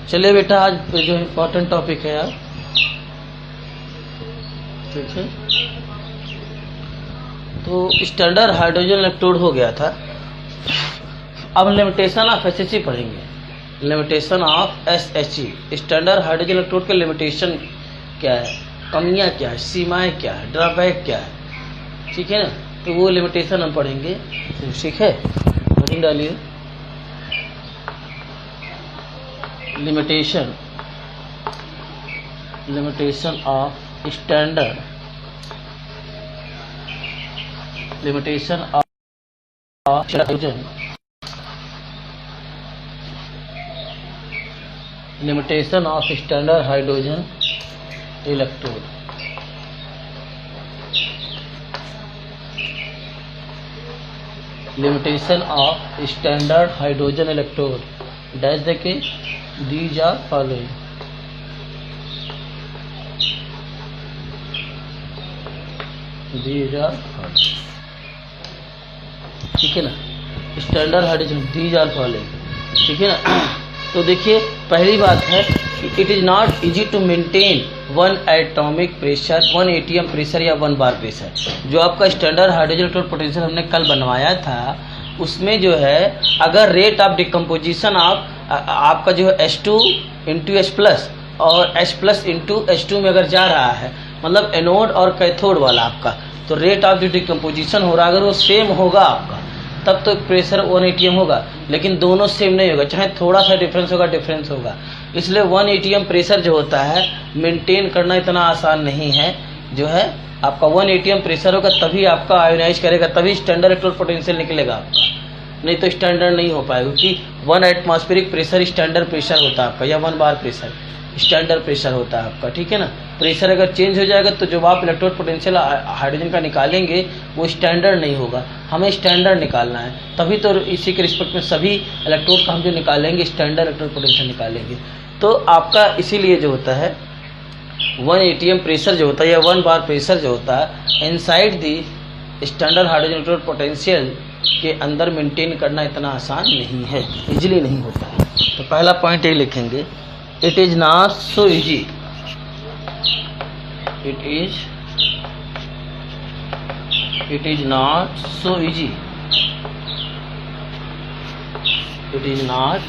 चलिए बेटा, आज जो इम्पोर्टेंट टॉपिक है यार, ठीक है। तो स्टैंडर्ड हाइड्रोजन इलेक्ट्रोड हो गया था। अब लिमिटेशन ऑफ एसएचई पढ़ेंगे। Limitation of SHE, standard hydrogen electrode के लिमिटेशन क्या है, कमियां क्या है, सीमाएं क्या है, ड्रॉबैक क्या है, ठीक है ना। तो वो लिमिटेशन हम पढ़ेंगे, ठीक है। हेडिंग डालिए, limitation of standard, limitation of hydrogen, limitation of standard hydrogen electrode. Limitation of standard hydrogen electrode dash देके these are following. These are following, ठीक है ना। Standard hydrogen these are following, ठीक है ना। तो देखिए, पहली बात है कि it is not easy to maintain 1 atomic pressure, 1 ATM pressure या 1 बार प्रेशर। जो आपका स्टैंडर्ड हाइड्रोजन इलेक्ट्रोड पोटेंशियल हमने कल बनवाया था, उसमें जो है अगर रेट ऑफ डिकम्पोजिशन ऑफ आपका जो है H2 इंटू H प्लस और H प्लस इंटू H2 में अगर जा रहा है, मतलब एनोड और कैथोड वाला आपका, तो रेट ऑफ जो डिकम्पोजिशन हो रहा है अगर वो सेम होगा आपका, तब तो प्रेशर 1 एटीएम होगा। लेकिन दोनों सेम नहीं होगा, चाहे थोड़ा सा डिफरेंस होगा, डिफरेंस होगा। इसलिए 1 एटीएम प्रेशर जो होता है मेंटेन करना इतना आसान नहीं है। जो है आपका 1 एटीएम प्रेशर होगा तभी आपका आयोनाइज करेगा, तभी स्टैंडर्ड इलेक्ट्रोड पोटेंशियल निकलेगा आपका, नहीं तो स्टैंडर्ड नहीं हो पाएगा। क्योंकि 1 एटमॉस्फेरिक प्रेशर स्टैंडर्ड प्रेशर होता है आपका, या 1 बार प्रेशर स्टैंडर्ड प्रेशर होता है आपका, ठीक है ना। प्रेशर अगर चेंज हो जाएगा तो जो आप इलेक्ट्रोड पोटेंशियल हाइड्रोजन का निकालेंगे वो स्टैंडर्ड नहीं होगा। हमें स्टैंडर्ड निकालना है, तभी तो इसी के रिस्पेक्ट में सभी इलेक्ट्रोड का हम जो निकालेंगे स्टैंडर्ड इलेक्ट्रोड पोटेंशियल निकालेंगे। तो आपका इसीलिए जो होता है 1 एटीएम प्रेशर जो होता है या 1 बार प्रेशर जो होता है inside the standard hydrogen electrode potential के अंदर मेंटेन करना इतना आसान नहीं है, इजीली नहीं होता है। तो पहला पॉइंट ये लिखेंगे, it is not so easy, it is not so easy, it is not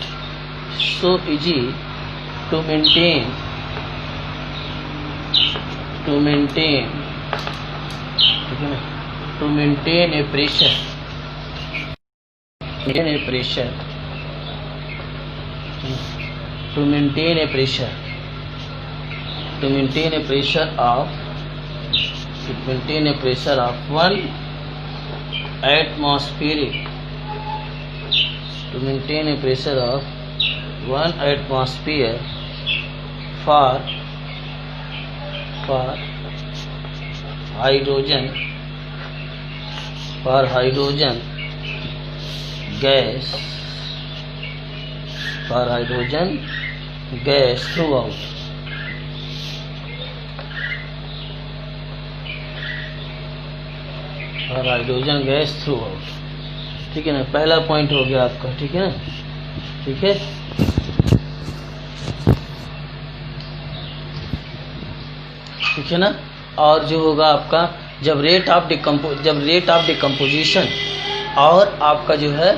so easy to maintain ठीक है ना, to maintain a pressure of one atmospheric, to maintain a pressure of 1 atmosphere for hydrogen gas, throughout, ठीक है ना। पहला point हो गया आपका, ठीक है ना, ठीक है। ठीक है ना। और जो होगा आपका जब रेट ऑफ डिकम्पोजिशन और आपका जो है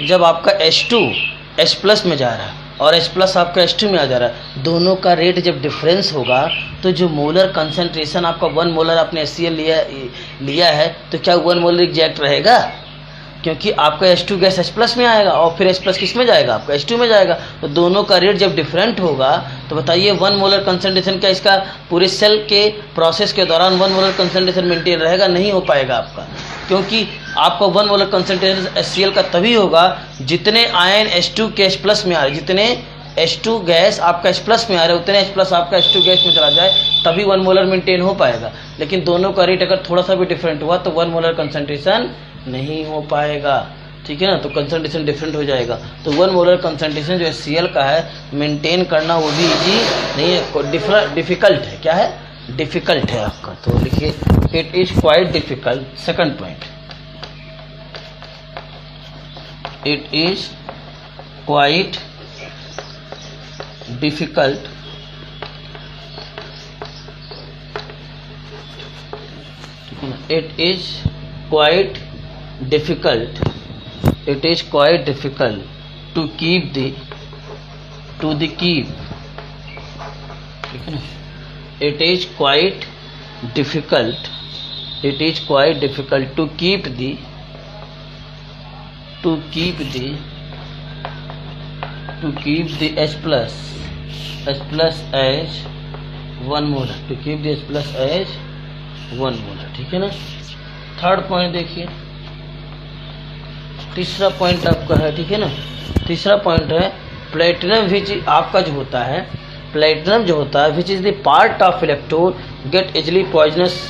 जब आपका H2 H प्लस में जा रहा है और H प्लस आपका H2 में आ जा रहा है, दोनों का रेट जब डिफरेंस होगा तो जो मोलर कंसंट्रेशन आपका 1 मोलर आपने HCl लिया है, तो क्या 1 मोलर एग्जैक्ट रहेगा? क्योंकि आपका H2 गैस H प्लस में आएगा और फिर H प्लस किस में जाएगा, आपका H2 में जाएगा। तो दोनों का रेट जब डिफरेंट होगा तो बताइए 1 मोलर कंसंट्रेशन क्या इसका पूरे सेल के प्रोसेस के दौरान 1 मोलर कंसंट्रेशन मेंटेन रहेगा? नहीं हो पाएगा आपका, क्योंकि आपका 1 मोलर कंसंट्रेशन HCl का तभी होगा जितने आयन H2 के H प्लस में आ रहे, जितने H2 गैस आपका H प्लस में आ रहे उतने H प्लस आपका H2 गैस में चला जाए, तभी 1 मोलर मेंटेन हो पाएगा। लेकिन दोनों का रेट अगर थोड़ा सा भी डिफरेंट हुआ तो 1 मोलर कंसंट्रेशन नहीं हो पाएगा, ठीक है ना। तो कंसंट्रेशन डिफरेंट हो जाएगा। तो 1 मोलर कंसंट्रेशन जो HCl का है मेंटेन करना वो भी इजी नहीं है, डिफिकल्ट है। क्या है? डिफिकल्ट है आपका। तो लिखिए it is quite difficult. Second point, it is quite difficult it is quite difficult to keep the keep, ठीक है ना, it is quite difficult to keep the H plus as 1 molar, to keep the H plus as 1 molar, ठीक है ना। Third point देखिए, तीसरा point आपका है, ठीक है ना। तीसरा पॉइंट है प्लेटिनम विच आपका जो होता है, प्लेटिनम जो होता है which is the part of electrode get easily poisonous.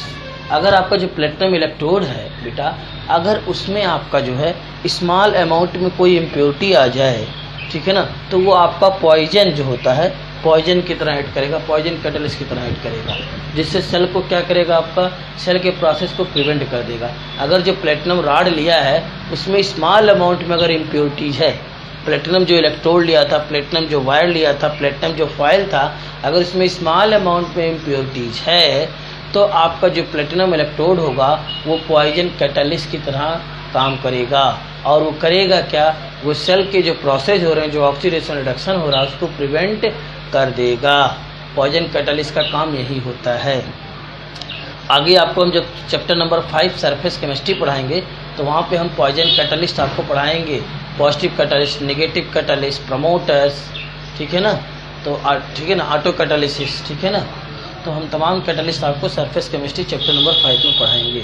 अगर आपका जो प्लेटिनम इलेक्ट्रोड है बेटा, अगर उसमें आपका जो है स्मॉल अमाउंट में कोई इम्प्योरिटी आ जाए, ठीक है ना, तो वो आपका पॉइजन जो होता है, पॉइजन की तरह ऐड करेगा, पॉइजन कैटलिस्ट की तरह ऐड करेगा, जिससे सेल को क्या करेगा, आपका सेल के प्रोसेस को प्रिवेंट कर देगा। अगर जो प्लेटिनम रॉड लिया है उसमें स्मॉल अमाउंट में अगर इम्प्योरिटीज है, प्लेटिनम जो इलेक्ट्रोड लिया था, प्लेटिनम जो वायर लिया था, प्लेटिनम जो फॉयल था, अगर इसमें स्मॉल अमाउंट में इम्प्योरिटीज है तो आपका जो प्लेटिनम इलेक्ट्रोड होगा वो पॉइजन कैटलिस्ट की तरह काम करेगा। और वो करेगा क्या, वो सेल के जो प्रोसेस हो रहे हैं, जो ऑक्सीडेशन रिडक्शन हो रहा है, उसको प्रिवेंट कर देगा। पॉइजन कैटलिस्ट का काम यही होता है। आगे आपको हम जब चैप्टर नंबर 5 सरफेस केमिस्ट्री पढ़ाएंगे तो वहाँ पे हम पॉइजन कैटलिस्ट आपको पढ़ाएंगे, positive catalyst, negative catalyst, promoters, ठीक है ना, तो ठीक है ना, ऑटो कैटालिसिस, ठीक है ना। तो हम तमाम कैटलिस्ट आपको सरफेस केमिस्ट्री चैप्टर नंबर 5 में पढ़ाएंगे।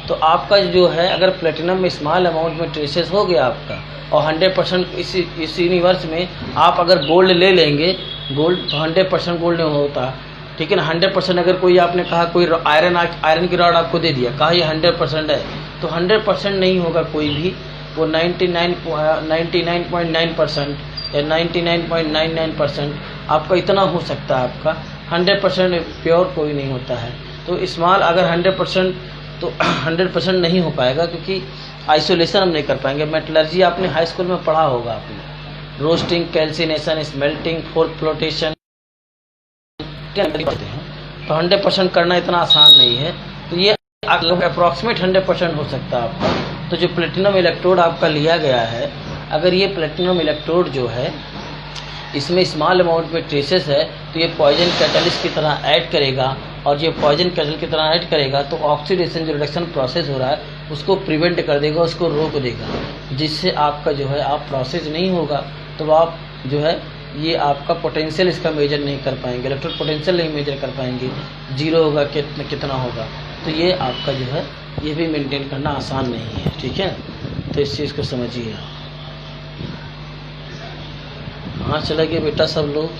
तो आपका जो है अगर प्लेटिनम में स्मॉल अमाउंट में ट्रेसेस हो गया आपका, और 100% इस यूनिवर्स में आप अगर गोल्ड ले लेंगे, गोल्ड तो 100% गोल्ड नहीं होता, ठीक है ना। 100% अगर कोई आपने कहा, कोई आयरन की रॉड आपको दे दिया, कहा ये 100% है, तो 100% नहीं होगा कोई भी, वो 99.9% या 99.99% आपका इतना हो सकता है। आपका 100% प्योर कोई नहीं होता है। तो स्मॉल अगर 100% तो 100% नहीं हो पाएगा, क्योंकि आइसोलेशन हम नहीं कर पाएंगे। मेटलर्जी आपने हाई स्कूल में पढ़ा होगा, आपने roasting, calcination, smelting, fourth flotation क्या करते हैं, तो 100% करना इतना आसान नहीं है। तो ये अप्रॉक्सीमेट 100% हो सकता है आपका। तो जो प्लेटिनम इलेक्ट्रोड आपका लिया गया है, अगर ये प्लेटिनम इलेक्ट्रोड जो है इसमें स्मॉल अमाउंट में ट्रेसेस है, तो ये पॉइजन कैटलिस्ट की तरह ऐड करेगा, और ये पॉइजन कैटलिस्ट की तरह ऐड करेगा तो ऑक्सीडेशन जो रिडक्शन प्रोसेस हो रहा है उसको प्रिवेंट कर देगा, उसको रोक देगा, जिससे आपका जो है आप प्रोसेस नहीं होगा, तो आप जो है ये आपका पोटेंशियल इसका मेजर नहीं कर पाएंगे, इलेक्ट्रिक पोटेंशियल नहीं मेजर कर पाएंगे, जीरो होगा कितना होगा। तो ये आपका जो है ये भी मेंटेन करना आसान नहीं है, ठीक है। तो इस चीज़ को समझिए। हाँ चला गया बेटा सब लोग,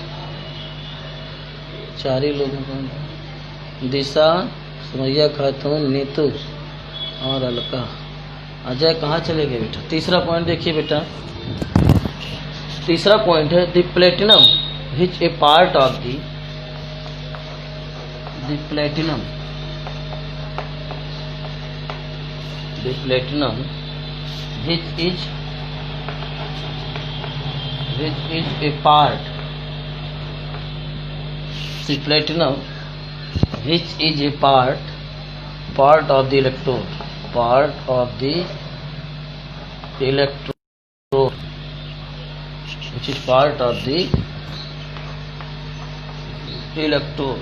4 ही लोगों को, दिशा, सुमैया खातून, नीतू और अलका। अजय कहाँ चले गए बेटा। तीसरा पॉइंट देखिए बेटा, तीसरा पॉइंट है the platinum which A part of the platinum which is a part, the platinum which is a part of the electrode, which is part of the electrode,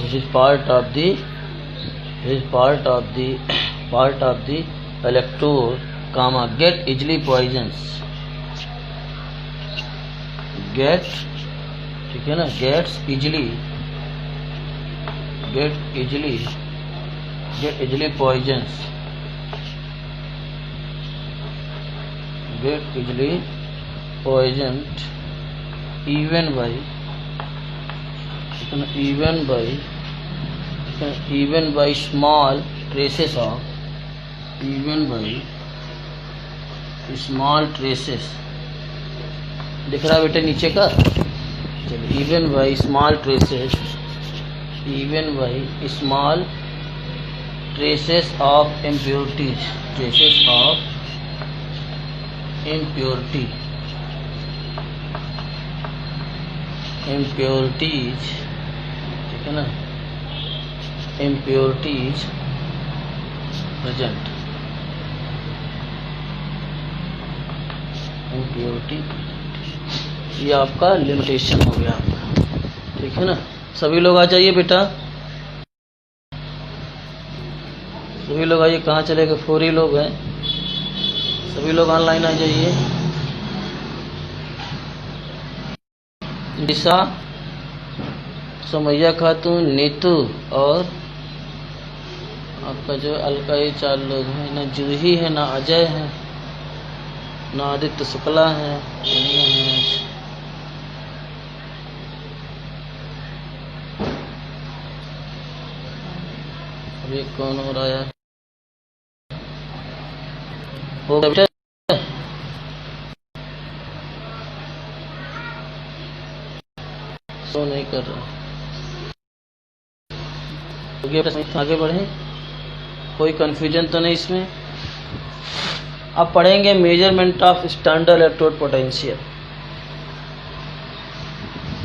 which is part of the electrode, comma, get easily poisons, get, ठीक है ना, gets easily poisons, get easily poisoned even by small traces of, small traces, दिख रहा है बेटे नीचे का, चलिए, even by small traces of impurities, impurities, ठीक है ना, इम्प्योरिटीज प्रेजेंट, इम्प्योरिटी, ये आपका लिमिटेशन हो गया आपका, ठीक है ना। सभी लोग आ जाइए बेटा, सभी लोग आइए। कहाँ चले गए? 4 ही लोग हैं, सभी लोग ऑनलाइन आ जाइए। दिशा, सुमैया खातून, नीतू और आपका जो अलका, ये 4 लोग हैं। ना जूही है, ना अजय है, ना आदित्य शुक्ला है, अभी कौन हो रहा है? हो गया सो नहीं कर रहा, आगे बढ़े, कोई कंफ्यूजन तो नहीं इसमें। अब पढ़ेंगे measurement of standard electrode potential.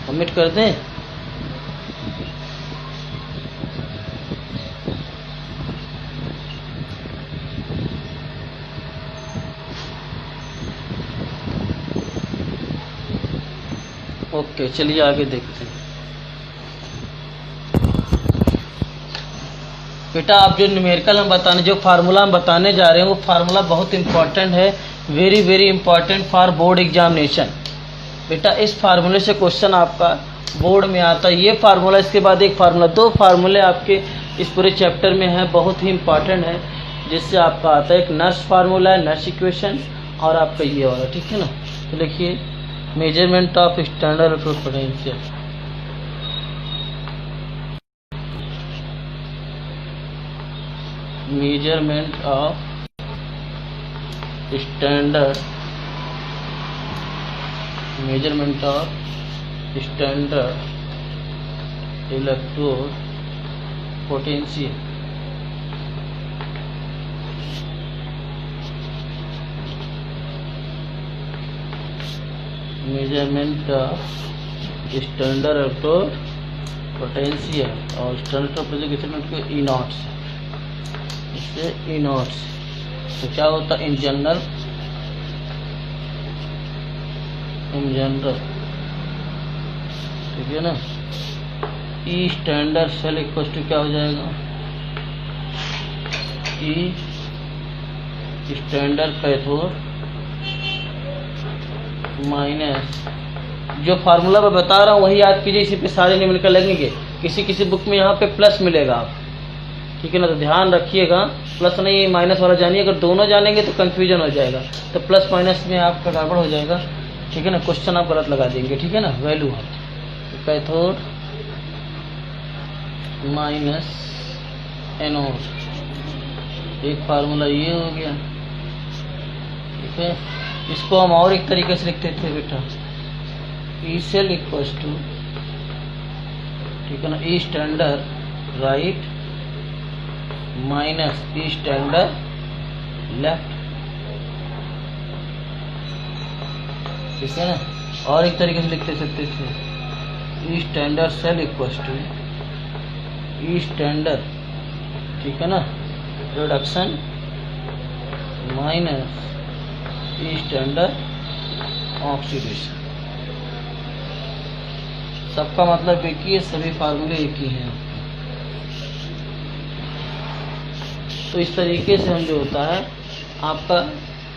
Submit कर दें। ओके, चलिए आगे देखते हैं। बेटा आप जो न्यूमेरिकल हम बताने, जो फार्मूला हम बताने जा रहे हैं, वो फार्मूला बहुत इंपॉर्टेंट है, very very important for board examination. बेटा इस फार्मूले से क्वेश्चन आपका बोर्ड में आता है। ये फार्मूला, इसके बाद एक फार्मूला, 2 फार्मूले आपके इस पूरे चैप्टर में हैं, बहुत ही इंपॉर्टेंट है, जिससे आपका आता है एक नर्स फार्मूला है, नर्स इक्वेशन, और आपका ये वाला, ठीक है ना। तो देखिए measurement of standard electrode potential, measurement of standard, measurement of standard electrode potential, measurement of standard electrode potential, और standard potential के ई नॉट्स, इससे ई नॉट्स। तो क्या होता है इन जनरल, ठीक है ना। ई स्टैंडर्ड सेल इक्वल टू क्या हो जाएगा? ई स्टैंडर्ड कैथोड माइनस, जो फार्मूला मैं बता रहा हूँ वही याद कीजिए, इसी पे सारे न्यूमेरिकल लगेंगे। किसी किसी बुक में यहाँ पे प्लस मिलेगा आप, ठीक है ना, तो ध्यान रखिएगा, प्लस नहीं माइनस वाला जानिए। अगर दोनों जानेंगे तो कंफ्यूजन हो जाएगा, तो प्लस माइनस में आपका गड़बड़ हो जाएगा, ठीक है ना, क्वेश्चन आप गलत लगा देंगे, ठीक है ना। वैल्यू है तो कैथोड माइनस एनोड, एक फार्मूला ये हो गया, ठीक है। इसको हम और एक तरीके से लिखते थे बेटा, ई सेल इक्वल्स टू, ठीक है ना, ई standard right minus E standard left, ठीक है ना। और एक तरीके से लिखते सकते थे, E standard cell equals to E standard, ठीक है ना, reduction minus E standard oxidation. सबका मतलब एक ही है, सभी फार्मूले एक ही हैं। तो इस तरीके से हम जो होता है आपका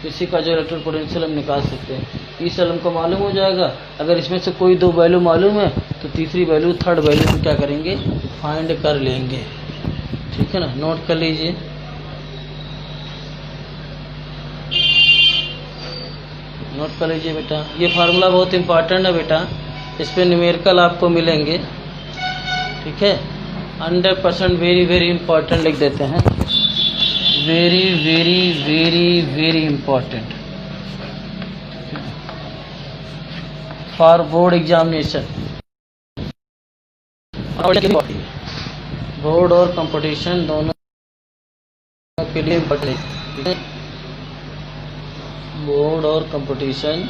किसी का जो इलेक्ट्रिक पोटेंशियल हम निकाल सकते हैं। ई सेल हमको मालूम हो जाएगा, अगर इसमें से कोई 2 वैल्यू मालूम है तो तीसरी वैल्यू, थर्ड वैल्यू को क्या करेंगे, फाइंड कर लेंगे, ठीक है ना। नोट कर लीजिए, नोट कर लीजिए बेटा, ये फार्मूला बहुत इंपॉर्टेंट है बेटा, इस पे न्यूमेरिकल आपको मिलेंगे, ठीक है। 100% वेरी वेरी इंपॉर्टेंट लिख देते हैं, very very very very important for board examination, board और कंपटीशन दोनों के लिए इम्पोर्टेंट, बोर्ड और कंपटीशन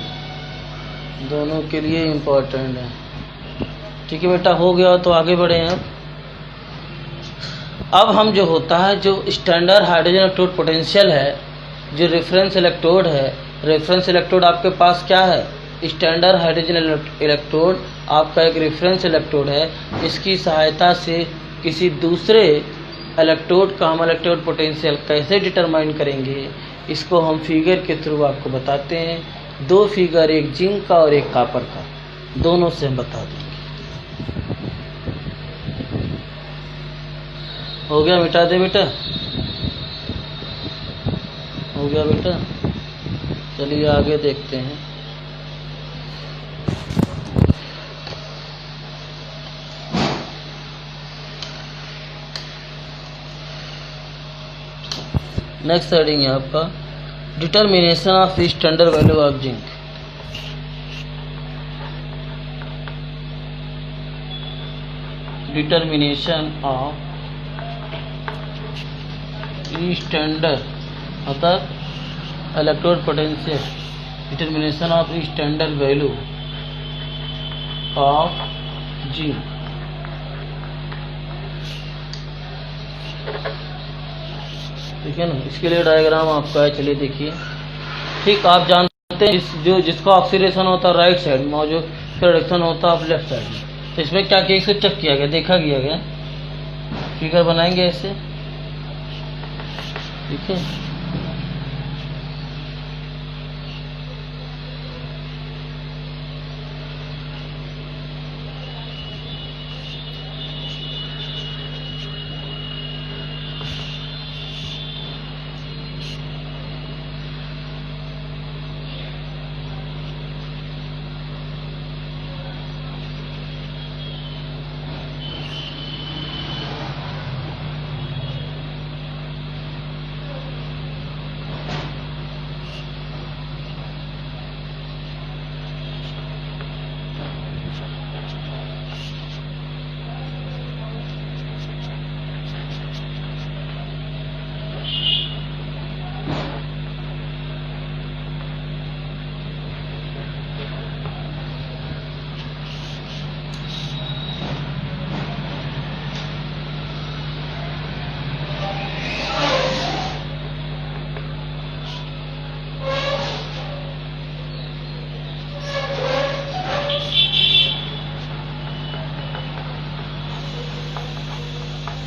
दोनों के लिए इम्पोर्टेंट है। ठीक है बेटा, हो गया तो आगे बढ़े हैं। अब हम जो होता है, जो स्टैंडर्ड हाइड्रोजन इलेक्ट्रोड पोटेंशियल है, जो रेफरेंस इलेक्ट्रोड है, रेफरेंस इलेक्ट्रोड आपके पास क्या है, स्टैंडर्ड हाइड्रोजन इलेक्ट्रोड आपका एक रेफरेंस इलेक्ट्रोड है। इसकी सहायता से किसी दूसरे इलेक्ट्रोड का हम इलेक्ट्रोड पोटेंशियल कैसे डिटरमाइन करेंगे, इसको हम फिगर के थ्रू आपको बताते हैं। दो फिगर, एक जिंक का और एक कॉपर का, दोनों से हम बता देंगे। हो गया, मिटा दे बेटा, हो गया बेटा। चलिए आगे देखते हैं। नेक्स्ट हेडिंग है आपका determination of standard value of zinc. Determination of standard मतलब electrode potential, determination of standard value of zinc. ठीक है ना, इसके लिए डायग्राम आपका है, चलिए देखिए। ठीक, आप जानते हैं जिसका ऑक्सीडेशन होता है राइट साइड में और जो रिडक्शन होता है लेफ्ट साइड में। तो इसमें क्या किया, इसको चेक किया गया, देखा गया फिगर बनाएंगे ऐसे। ठीक है,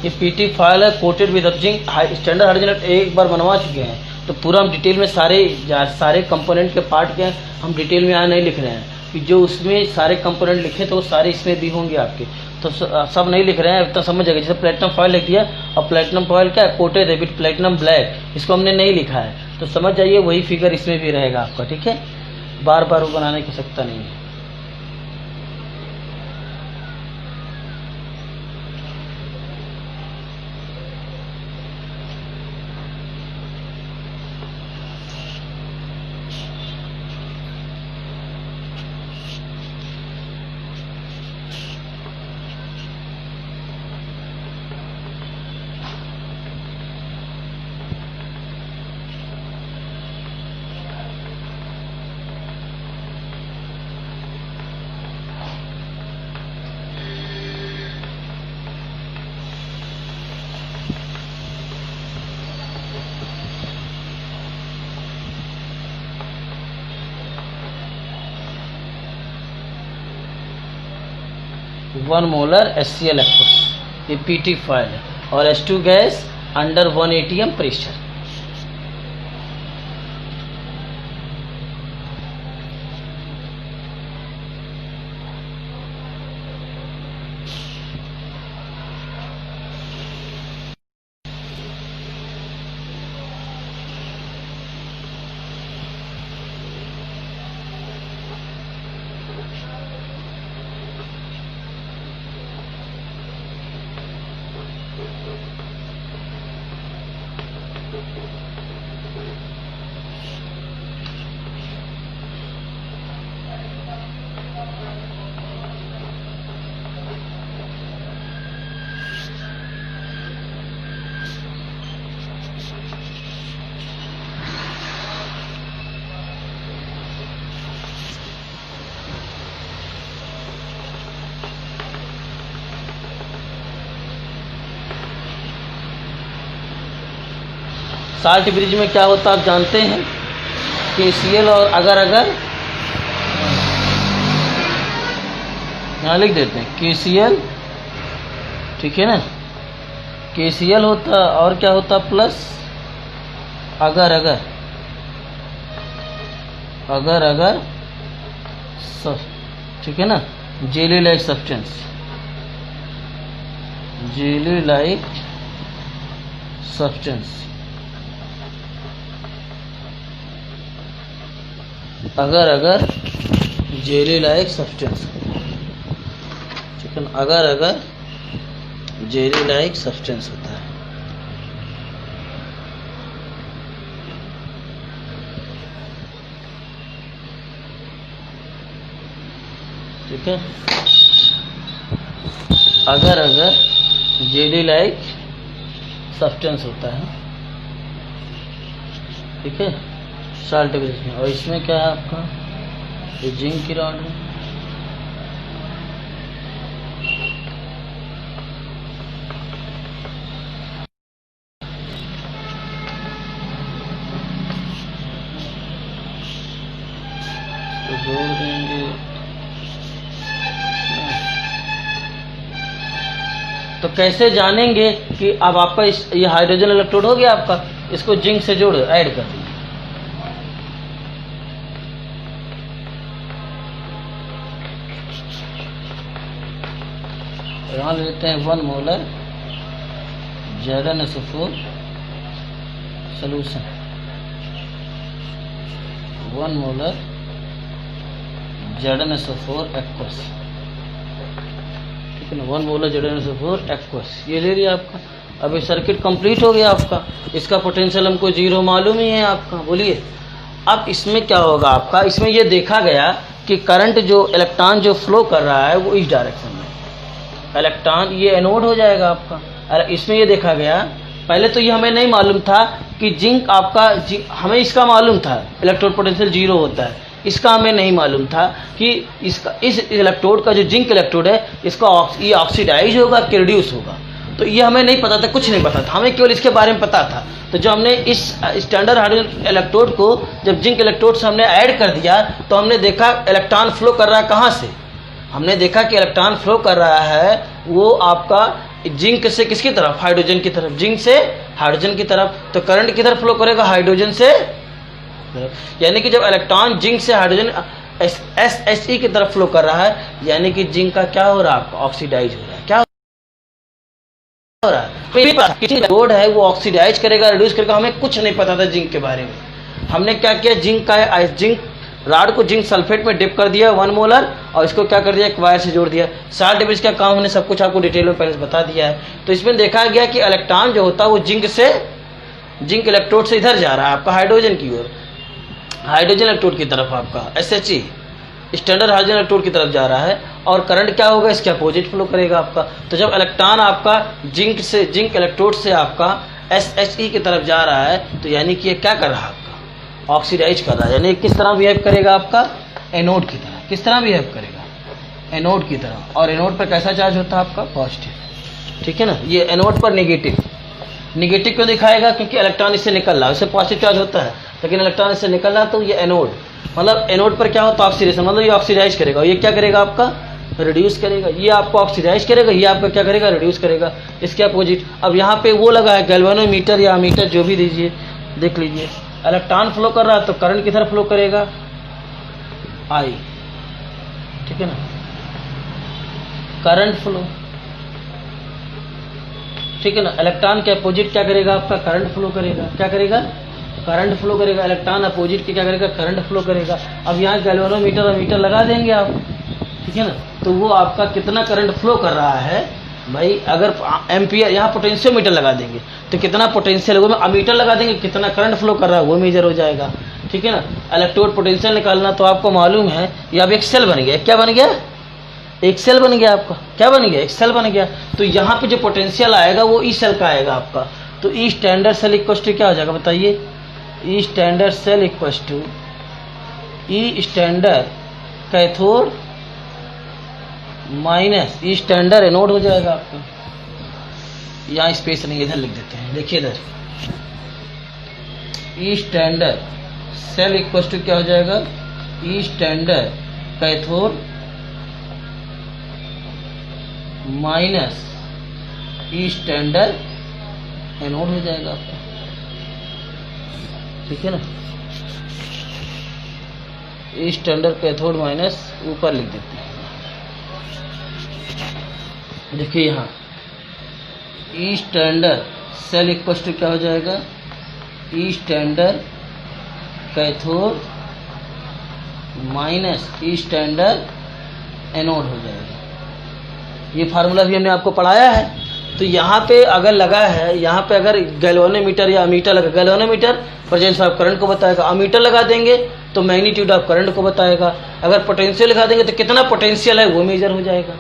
ये पीटी फाइल है coated with zinc. Standard hydrogen एक बार बनवा चुके हैं, तो पूरा हम डिटेल में सारे कंपोनेंट के पार्ट के हम डिटेल में यहाँ नहीं लिख रहे हैं कि जो उसमें सारे कंपोनेंट लिखे तो वो सारे इसमें भी होंगे आपके, तो सब नहीं लिख रहे हैं। इतना समझ जाएगा, जैसे प्लेटिनम फॉइल लिख दिया, और प्लेटिनम फॉइल क्या है, कोटेड है विद प्लेटिनम ब्लैक, इसको हमने नहीं लिखा है, तो समझ जाइए वही फिगर इसमें भी रहेगा आपका। ठीक है, बार बार वो बनाने की आवश्यकता नहीं है। वन मोलर HCl एक्वस, ये पीटी फाइल है, और H2 gas under 1 atm pressure. Salt bridge में क्या होता है आप जानते हैं, KCl और अगर यहाँ लिख देते हैं KCl, ठीक है ना, KCl होता और क्या होता प्लस अगर सब, ठीक है ना, jelly like substance, jelly like substance, अगर जेली लाइक सब्सटेंस, ठीक है ना, अगर जेली लाइक सब्सटेंस होता है। ठीक है, अगर जेली लाइक सब्सटेंस होता है, ठीक है, साल्ट ब्रिज में। और इसमें क्या है आपका, ये जिंक की रॉड है, तो जोड़ देंगे। तो कैसे जानेंगे कि अब आपका ये हाइड्रोजन इलेक्ट्रोड हो गया आपका, इसको जिंक से जोड़ ऐड कर देंगे। यहाँ लेते हैं 1 molar ZnSO4 solution, 1 molar ZnSO4 aqueous, ठीक है ना, 1 मोलर ZnSO4 एक्वस, ये ले लिया आपका। अब ये सर्किट कंप्लीट हो गया आपका, इसका पोटेंशियल हमको 0 मालूम ही है आपका। बोलिए अब इसमें क्या होगा आपका, इसमें ये देखा गया कि करंट जो इलेक्ट्रॉन जो फ्लो कर रहा है वो इस डायरेक्शन में, इलेक्ट्रॉन ये एनोड हो जाएगा आपका। और इसमें ये देखा गया, पहले तो ये हमें नहीं मालूम था कि जिंक आपका हमें इसका मालूम था इलेक्ट्रोड पोटेंशियल 0 होता है, इसका हमें नहीं मालूम था कि इसका इस इलेक्ट्रोड का जो जिंक इलेक्ट्रोड है इसका ये ऑक्सीडाइज होगा कि रिड्यूस होगा, तो ये हमें नहीं पता था, कुछ नहीं पता था, हमें केवल इसके बारे में पता था। तो जब हमने इस स्टैंडर्ड हाइड्रोजन इलेक्ट्रोड को जब जिंक इलेक्ट्रोड से हमने ऐड कर दिया तो हमने देखा इलेक्ट्रॉन फ्लो कर रहा है कहाँ से, हमने देखा कि इलेक्ट्रॉन फ्लो कर रहा है वो आपका जिंक से किसकी तरफ, हाइड्रोजन की तरफ, जिंक से हाइड्रोजन की तरफ। तो करंट किधर फ्लो करेगा, हाइड्रोजन से, यानी कि जब इलेक्ट्रॉन जिंक से हाइड्रोजन SHE की तरफ फ्लो कर रहा है, यानी कि जिंक का क्या हो रहा है आपका, ऑक्सीडाइज हो रहा है। क्या हो रहा है, इलेक्ट्रोड है वो ऑक्सीडाइज करेगा, रिड्यूस करेगा, हमें कुछ नहीं पता था जिंक के बारे में। हमने क्या किया, जिंक राड को जिंक सल्फेट में डिप कर दिया 1 मोलर, और इसको क्या कर दिया, एक वायर से जोड़ दिया। साल्ट ब्रिज का काम हमने सब कुछ आपको डिटेल में पहले बता दिया है। तो इसमें देखा गया कि इलेक्ट्रॉन जो होता है वो जिंक इलेक्ट्रोड से इधर जा रहा है आपका हाइड्रोजन की ओर, हाइड्रोजन इलेक्ट्रोड की तरफ आपका SHE स्टैंडर्ड हाइड्रोजन इलेक्ट्रोड की तरफ जा रहा है, और करंट क्या होगा, इसके अपोजिट फ्लो करेगा आपका। तो जब इलेक्ट्रॉन आपका जिंक इलेक्ट्रोड से आपका SHE की तरफ जा रहा है, तो यानी कि ये क्या कर रहा है, ऑक्सीडाइज कर रहा है, यानी किस तरह बिहेव करेगा आपका, एनोड की तरह। किस तरह बिहेव करेगा, एनोड की तरह। और एनोड पर कैसा चार्ज होता है आपका, पॉजिटिव, ठीक है ना। ये एनोड पर नेगेटिव क्यों दिखाएगा, क्योंकि इलेक्ट्रॉन इससे निकल रहा है, उससे पॉजिटिव चार्ज होता है, लेकिन इलेक्ट्रॉन इससे निकल रहा है, तो ये एनोड, मतलब एनोड पर क्या होता है, ऑक्सीडेशन, मतलब ये ऑक्सीडाइज करेगा। ये क्या करेगा आपका, रिड्यूस करेगा। ये आपको ऑक्सीडाइज करेगा, ये आपका क्या करेगा, रिड्यूस करेगा, इसके अपोजिट। अब यहाँ पे वो लगा है गैल्वेनोमीटर या अमीटर, जो भी दीजिए, देख लीजिए। इलेक्ट्रॉन फ्लो कर रहा है तो करंट किधर फ्लो करेगा, I, ठीक है ना, करंट फ्लो, ठीक है ना। इलेक्ट्रॉन के अपोजिट क्या करेगा आपका, करंट फ्लो करेगा। क्या करेगा, करंट फ्लो करेगा। इलेक्ट्रॉन अपोजिट के क्या करेगा, करंट फ्लो करेगा। अब यहाँ गैल्वेनोमीटर और मीटर लगा देंगे आप, ठीक है ना, तो वो आपका कितना करंट फ्लो कर रहा है भाई, अगर एम्पियर, यहाँ पोटेंशियोमीटर लगा देंगे तो कितना पोटेंशियल, वो में अमीटर लगा देंगे कितना करंट फ्लो कर रहा है वो मेजर हो जाएगा, ठीक है ना। इलेक्ट्रोड पोटेंशियल निकालना तो आपको मालूम है, ये अब एक सेल बन गया। क्या बन गया, एक सेल बन गया आपका। क्या बन गया, एक सेल बन गया। तो यहाँ पे जो पोटेंशियल आएगा वो ई सेल का आएगा आपका। तो E standard cell equal to क्या हो जाएगा बताइए, E standard cell equal to E standard cathode minus E standard anode हो जाएगा आपका। यहाँ स्पेस नहीं, इधर लिख देते हैं, देखिए इधर ई स्टैंडर्ड सेल इक्वल टू क्या हो जाएगा, ई standard cathode minus E standard anode हो जाएगा आपका, ठीक है ना। ई स्टैंडर्ड कैथोड माइनस ऊपर लिख देते हैं, देखिए यहाँ ई स्टैंडर्ड सेल इक्वल टू क्या हो जाएगा, ई standard cathode minus E standard anode हो जाएगा। ये फार्मूला भी हमने आपको पढ़ाया है। तो यहाँ पे अगर लगा है, यहाँ पे अगर गैल्वेनोमीटर या अमीटर लगा, गैल्वेनोमीटर प्रेजेंस ऑफ करंट को बताएगा, अमीटर लगा देंगे तो मैग्नीट्यूड ऑफ करंट को बताएगा, अगर पोटेंशियल लगा देंगे तो कितना पोटेंशियल है वो मेजर हो जाएगा,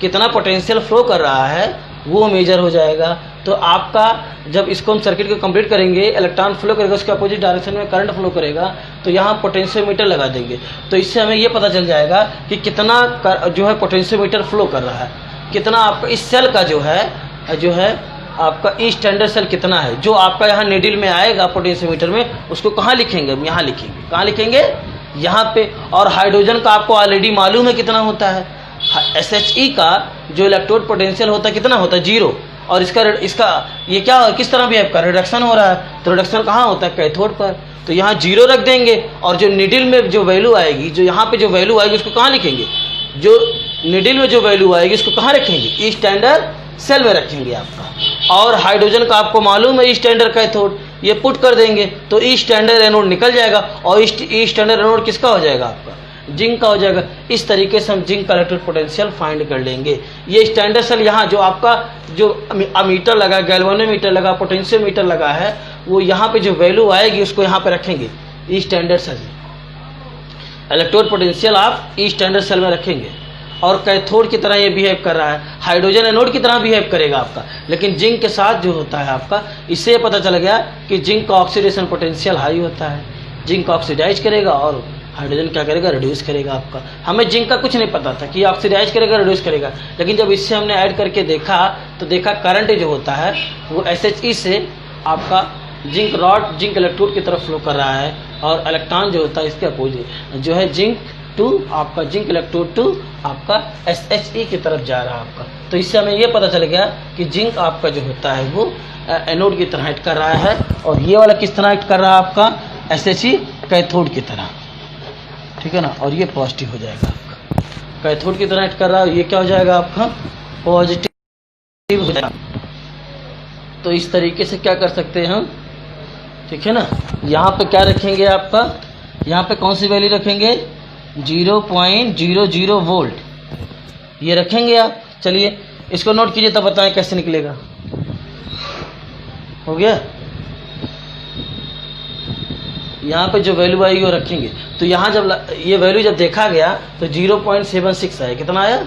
कितना पोटेंशियल फ्लो कर रहा है वो मेजर हो जाएगा। तो आपका जब इसको हम सर्किट को कंप्लीट करेंगे, इलेक्ट्रॉन फ्लो करेगा, उसके अपोजिट डायरेक्शन में करंट फ्लो करेगा, तो यहाँ पोटेंशियोमीटर लगा देंगे, तो इससे हमें ये पता चल जाएगा कि कितना जो है पोटेंशियोमीटर फ्लो कर रहा है, कितना आपका इस सेल का जो है आपका ई स्टैंडर्ड सेल कितना है, जो आपका यहाँ नीडल में आएगा पोटेंशियोमीटर में, उसको कहाँ लिखेंगे, हम यहाँ लिखेंगे, कहाँ लिखेंगे, यहाँ पे। और हाइड्रोजन का आपको ऑलरेडी मालूम है कितना होता है, SHE का जो इलेक्ट्रोड पोटेंशियल होता है कितना होता है, 0, और इसका ये क्या किस तरह भी आपका रिडक्शन हो रहा है, तो रिडक्शन कहाँ होता है, कैथोड पर, तो यहाँ 0 रख देंगे, और जो नीडल में जो वैल्यू आएगी, जो यहाँ पे जो वैल्यू आएगी उसको कहाँ लिखेंगे, जो नीडल में जो वैल्यू आएगी उसको कहाँ रखेंगे, ई स्टैंडर्ड सेल में रखेंगे आपका। और हाइड्रोजन का आपको मालूम है ई स्टैंडर्ड कैथोड, ये पुट कर देंगे तो ई स्टैंडर्ड एनोड निकल जाएगा, और ई स्टैंडर्ड एनोड किसका हो जाएगा, आपका जिंक का हो जाएगा। इस तरीके से हम जिंक का इलेक्ट्रिक पोटेंशियल फाइंड कर लेंगे। ये स्टैंडर्ड सेल यहाँ जो आपका जो अमीटर लगा, गैल्वेनोमीटर लगा, पोटेंशियोमीटर लगा है, वो यहाँ पे जो वैल्यू आएगी उसको यहाँ पे रखेंगे, ई स्टैंडर्ड सेल, इलेक्ट्रोड पोटेंशियल आप ई स्टैंडर्ड सेल में रखेंगे। और कैथोड की तरह ये बिहेव कर रहा है, हाइड्रोजन एनोड की तरह बिहेव करेगा आपका, लेकिन जिंक के साथ जो होता है आपका, इससे पता चल गया कि जिंक का ऑक्सीडेशन पोटेंशियल हाई होता है, जिंक ऑक्सीडाइज करेगा और हाइड्रोजन क्या करेगा, रिड्यूस करेगा आपका। हमें जिंक का कुछ नहीं पता था कि ऑक्सीडाइज करेगा, रिड्यूस करेगा, लेकिन जब इससे हमने ऐड करके देखा तो देखा करंट जो होता है वो SHE से आपका जिंक रॉड, जिंक इलेक्ट्रोड की तरफ फ्लो कर रहा है, और इलेक्ट्रॉन जो होता है इसके अपोजिट जो है जिंक टू आपका जिंक इलेक्ट्रोड टू आपका SHE की तरफ जा रहा है आपका। तो इससे हमें ये पता चल गया कि जिंक आपका जो होता है वो एनोड की तरह एक्ट कर रहा है, और ये वाला किस तरह एक्ट कर रहा है आपका, SHE कैथोड की तरह, ठीक है ना। और ये पॉजिटिव हो जाएगा आपका, कैथोड की तरह एक्ट कर रहा है, ये क्या हो जाएगा आपका, पॉजिटिव हो जाएगा। तो इस तरीके से क्या कर सकते हैं हम, ठीक है ना। यहाँ पे क्या रखेंगे आपका, यहाँ पे कौन सी वैल्यू रखेंगे, 0.00 वोल्ट ये रखेंगे आप। चलिए इसको नोट कीजिए, तब बताएं कैसे निकलेगा। हो गया, यहाँ पे जो वैल्यू आएगी वो रखेंगे। तो यहाँ जब ये वैल्यू जब देखा गया तो 0.76 आया, कितना आया,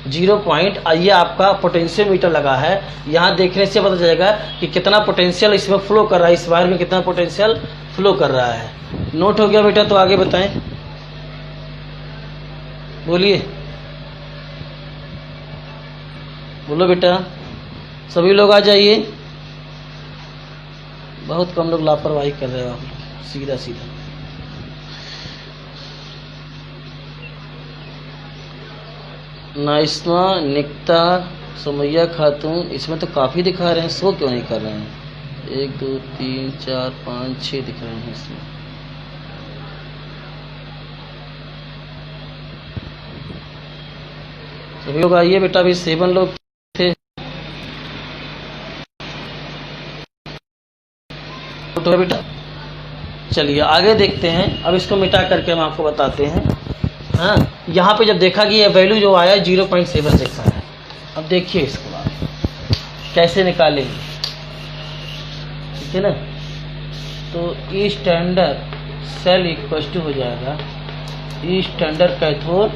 0. ये आपका पोटेंशियोमीटर लगा है, यहाँ देखने से पता चलेगा कि कितना पोटेंशियल इसमें फ्लो कर रहा है, इस वायर में कितना पोटेंशियल फ्लो कर रहा है। नोट हो गया बेटा, तो आगे बताएं, बोलिए, बोलो बेटा, सभी लोग आ जाइए। बहुत कम लोग लापरवाही कर रहे हो आप, सीधा सीधा। नाइस्मा, निकता, सुमैया खातून, इसमें तो काफ़ी दिखा रहे हैं, 100 क्यों नहीं कर रहे हैं, 1 2 3 4 5 6 दिख रहे हैं इसमें। सभी लोग आइए बेटा, अभी 7 लोग थे, तो बेटा चलिए आगे देखते हैं। अब इसको मिटा करके हम आपको बताते हैं। हाँ, यहाँ पे जब देखा कि ये वैल्यू जो आया 0.76 आया, अब देखिए इसको आप कैसे निकालेंगे, ठीक है ना। तो E standard cell equal to हो जाएगा ई standard cathode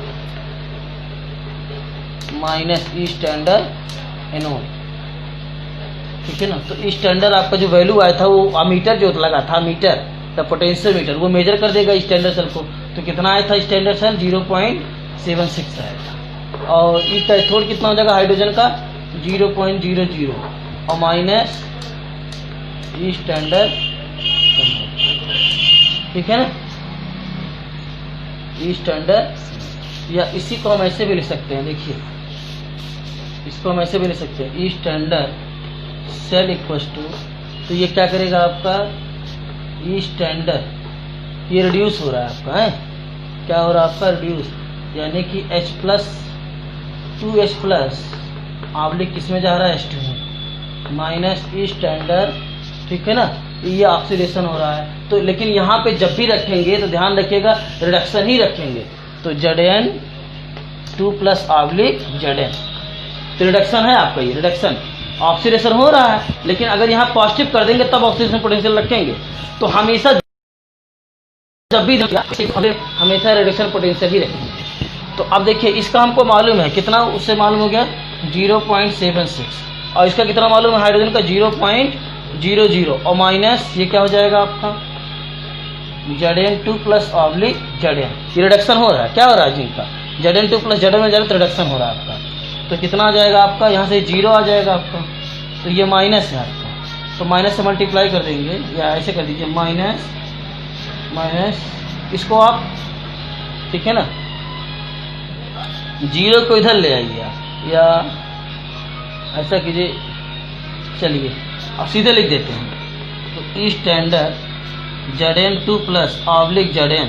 minus E standard anode, ठीक है ना। तो ई स्टैंडर्ड आपका जो वैल्यू आया था वो अमीटर जो लगा था, मीटर द पोटेंशियोमीटर, वो मेजर कर देगा स्टैंडर्ड सेल को। तो कितना आया था स्टैंडर्ड सेल, 0.76 आया था। और ई कैथोड कितना हो जाएगा हाइड्रोजन का, 0.00, और माइनस ई स्टैंडर्ड ठीक है ना, ई स्टैंडर्ड, या इसी को हम ऐसे भी लिख सकते हैं, देखिए इसको हम ऐसे भी लिख सकते हैं, ई स्टैंडर्ड सेल इक्वल्स टू, तो ये क्या करेगा आपका ई स्टैंडर्ड, ये रिड्यूस हो रहा है आपका, है क्या हो रहा है आपका रिड्यूस, यानी कि H plus 2H plus oblique किस में जा रहा है H2 में, माइनस ई स्टैंडर्ड, ठीक है ना, ये ऑक्सीडेशन हो रहा है। तो लेकिन यहाँ पे जब भी रखेंगे तो ध्यान रखिएगा रिडक्शन ही रखेंगे, तो Zn2 प्लस ऑब्लिक Zn, तो रिडक्शन है आपका, ये रिडक्शन, ऑक्सीडेशन हो रहा है, लेकिन अगर यहाँ पॉजिटिव कर देंगे तब ऑक्सीडेशन पोटेंशियल रखेंगे, तो हमेशा जब भी हमेशा रिडक्शन पोटेंशियल ही रखेंगे। तो अब देखिए इसका हमको मालूम है कितना, उससे मालूम हो गया 0.76, और इसका कितना मालूम है हाइड्रोजन का 0.00, और माइनस ये क्या हो जाएगा आपका Zn2 प्लस ऑब्लिक Zn, ये रिडक्शन हो रहा है, क्या हो रहा है जिंक का, Zn2 प्लस Zn में जाए तो रिडक्शन हो रहा है आपका, तो कितना आ जाएगा आपका, यहाँ से 0 आ जाएगा आपका, तो ये माइनस है आपका, तो माइनस से मल्टीप्लाई कर देंगे, या ऐसे कर दीजिए माइनस माइनस, इसको आप ठीक है ना 0 को इधर ले आइए आप, या ऐसा कीजिए, चलिए अब सीधे लिख देते हैं, तो E standard Zn2 plus oblique Zn,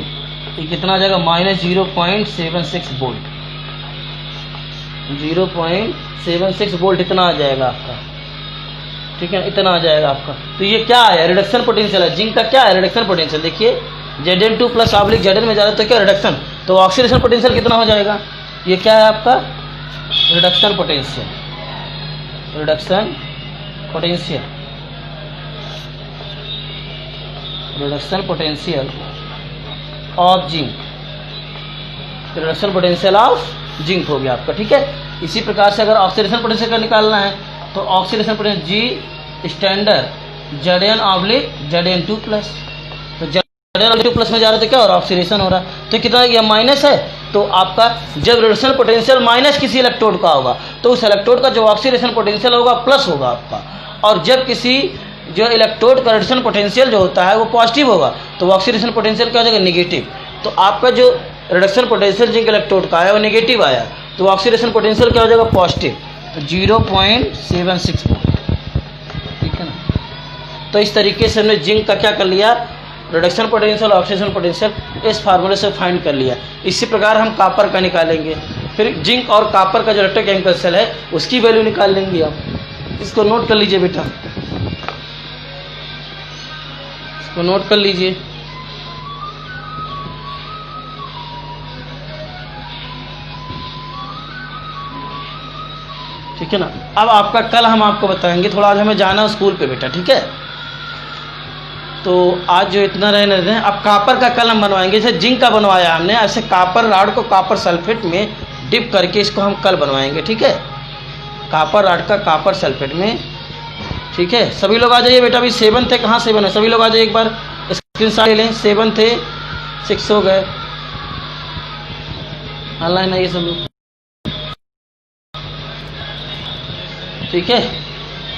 ये कितना आ जाएगा माइनस 0.76 वोल्ट, 0.76 वोल्ट इतना आ जाएगा आपका, ठीक है, इतना आ जाएगा आपका। तो ये क्या है, रिडक्शन पोटेंशियल है, जिंक का क्या है रिडक्शन पोटेंशियल, देखिए Zn2 प्लस ऑब्लिक Zn में जा रहा है तो क्या रिडक्शन, तो ऑक्सीडेशन पोटेंशियल कितना हो जाएगा, ये क्या है आपका reduction potential, reduction potential, reduction potential of zinc, reduction potential of zinc हो गया आपका, ठीक है। इसी प्रकार से अगर ऑक्सीडेशन पोटेंशियल का निकालना है तो ऑक्सीडेशन पोटेंशियल जी standard Zn oblique Zn2 plus, तो Zn2 प्लस में जा रहा है तो क्या हो रहा है ऑक्सीडेशन हो रहा है, तो कितना ये माइनस है, तो आपका जब रिडक्शन पोटेंशियल माइनस किसी इलेक्ट्रोड का होगा तो उस इलेक्ट्रोड का जो ऑक्सीडेशन पोटेंशियल होगा प्लस होगा आपका, और जब किसी जो इलेक्ट्रोड का रिडक्शन पोटेंशियल जो होता है वो पॉजिटिव होगा तो ऑक्सीडेशन पोटेंशियल क्या हो जाएगा नेगेटिव, तो आपका जो रिडक्शन पोटेंशियल जिंक इलेक्ट्रोड का है वो नेगेटिव आया तो ऑक्सीडेशन पोटेंशियल क्या हो जाएगा पॉजिटिव, तो 0.76 वोल्ट, ठीक है ना। तो इस तरीके से हमने जिंक का क्या कर लिया, रिडक्शन पोटेंशियल ऑक्सीडेशन पोटेंशियल इस फार्मूले से फाइंड कर लिया। इसी प्रकार हम कापर का निकालेंगे, फिर जिंक और कापर का जो इलेक्ट्रोकेमिकल सेल है उसकी वैल्यू निकाल लेंगे हम। इसको नोट कर लीजिए बेटा, इसको नोट कर लीजिए। ठीक है ना। अब आपका कल हम आपको बताएंगे, थोड़ा आज हमें जाना स्कूल पे बेटा, ठीक है। तो आज जो इतना रहने देते हैं, अब कापर का कल हम बनवाएंगे। जैसे जिंक का बनवाया हमने, ऐसे कापर राड को कापर सल्फेट में डिप करके इसको हम कल बनवाएंगे, ठीक है। कापर राड का कापर सल्फेट में, ठीक है। सभी लोग आ जाइए बेटा, अभी 7 थे, कहाँ 7 है, सभी लोग आ जाइए, एक बार स्क्रीनशॉट ले लें। 7 थे, 6 हो गए, ऑनलाइन आइए सब लोग, ठीक है।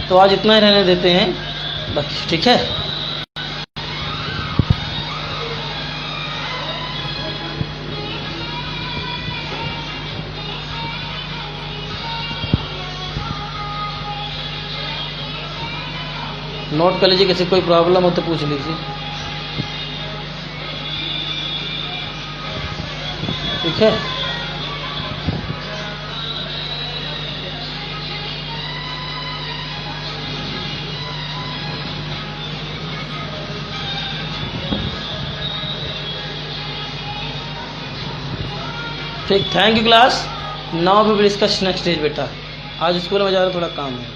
तो आज इतना ही रहने देते हैं बस, ठीक है। नोट कर लीजिए, किसी कोई प्रॉब्लम हो तो पूछ लीजिए, ठीक है। ठीक, thank you class. Now we will discuss next stage बेटा। आज स्कूल में जा रहा थोड़ा काम है।